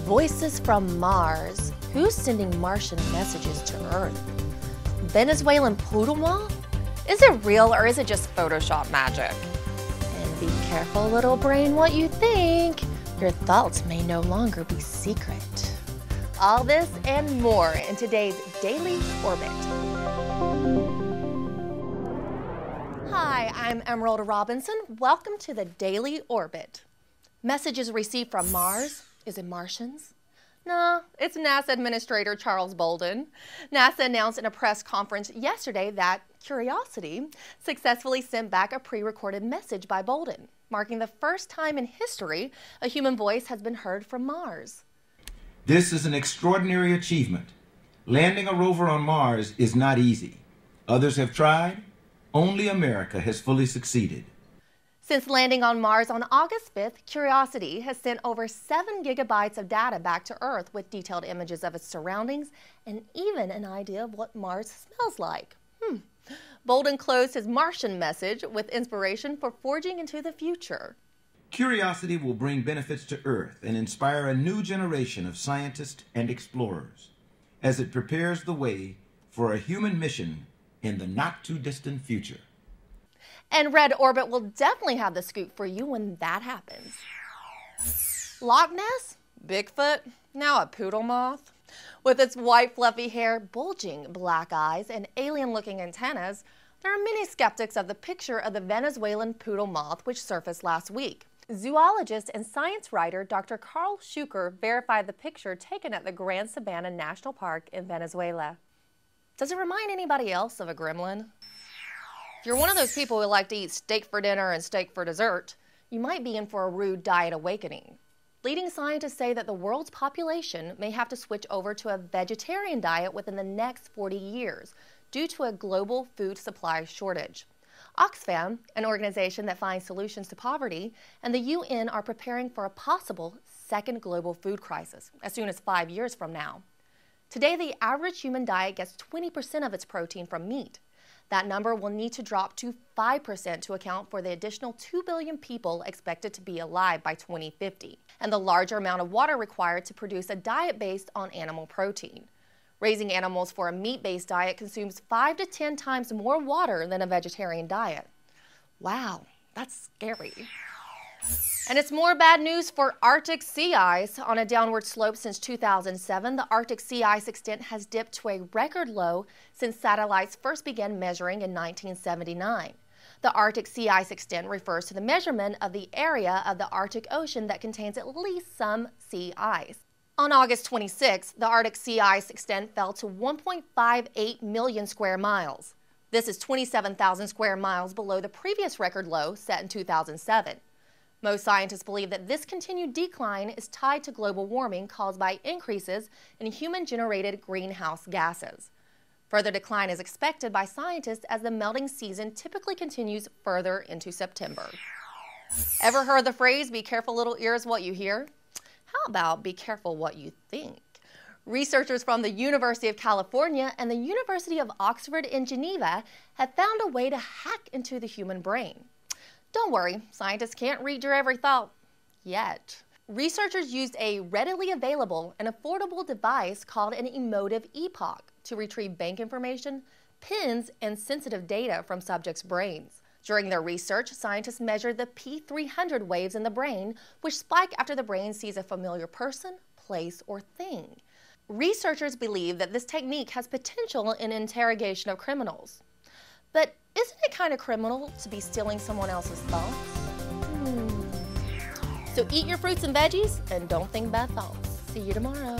Voices from Mars. Who's sending Martian messages to Earth? Venezuelan Poodle Moth? Is it real or is it just Photoshop magic? And be careful, little brain, what you think. Your thoughts may no longer be secret. All this and more in today's Daily Orbit. Hi, I'm Emerald Robinson. Welcome to the Daily Orbit. Messages received from Mars. Is it Martians? No, it's NASA Administrator Charles Bolden. NASA announced in a press conference yesterday that Curiousity successfully sent back a pre-recorded message by Bolden, marking the first time in history a human voice has been heard from Mars. This is an extraordinary achievement. Landing a rover on Mars is not easy. Others have tried. Only America has fully succeeded. Since landing on Mars on August 5th, Curiosity has sent over 7 gigabytes of data back to Earth with detailed images of its surroundings and even an idea of what Mars smells like. Bolden closed his Martian message with inspiration for forging into the future. Curiosity will bring benefits to Earth and inspire a new generation of scientists and explorers as it prepares the way for a human mission in the not-too-distant future. And redOrbit will definitely have the scoop for you when that happens. Loch Ness? Bigfoot? Now a poodle moth? With its white fluffy hair, bulging black eyes, and alien-looking antennas, there are many skeptics of the picture of the Venezuelan poodle moth which surfaced last week. Zoologist and science writer Dr. Carl Schuker verified the picture taken at the Grand Sabana National Park in Venezuela. Does it remind anybody else of a gremlin? If you're one of those people who like to eat steak for dinner and steak for dessert, you might be in for a rude diet awakening. Leading scientists say that the world's population may have to switch over to a vegetarian diet within the next 40 years due to a global food supply shortage. Oxfam, an organization that finds solutions to poverty, and the UN are preparing for a possible second global food crisis as soon as 5 years from now. Today, the average human diet gets 20% of its protein from meat. That number will need to drop to 5% to account for the additional 2 billion people expected to be alive by 2050, and the larger amount of water required to produce a diet based on animal protein. Raising animals for a meat-based diet consumes 5 to 10 times more water than a vegetarian diet. Wow, that's scary. And it's more bad news for Arctic sea ice. On a downward slope since 2007, the Arctic sea ice extent has dipped to a record low since satellites first began measuring in 1979. The Arctic sea ice extent refers to the measurement of the area of the Arctic Ocean that contains at least some sea ice. On August 26, the Arctic sea ice extent fell to 1.58 million square miles. This is 27,000 square miles below the previous record low set in 2007. Most scientists believe that this continued decline is tied to global warming caused by increases in human-generated greenhouse gases. Further decline is expected by scientists as the melting season typically continues further into September. Ever heard the phrase, "Be careful, little ears, what you hear"? How about be careful what you think? Researchers from the University of California and the University of Oxford in Geneva have found a way to hack into the human brain. Don't worry, scientists can't read your every thought yet. Researchers used a readily available and affordable device called an emotive epoch to retrieve bank information, pins, and sensitive data from subjects' brains. During their research, scientists measured the P300 waves in the brain, which spike after the brain sees a familiar person, place, or thing. Researchers believe that this technique has potential in interrogation of criminals. But isn't it kind of criminal to be stealing someone else's thoughts? So eat your fruits and veggies and don't think bad thoughts. See you tomorrow.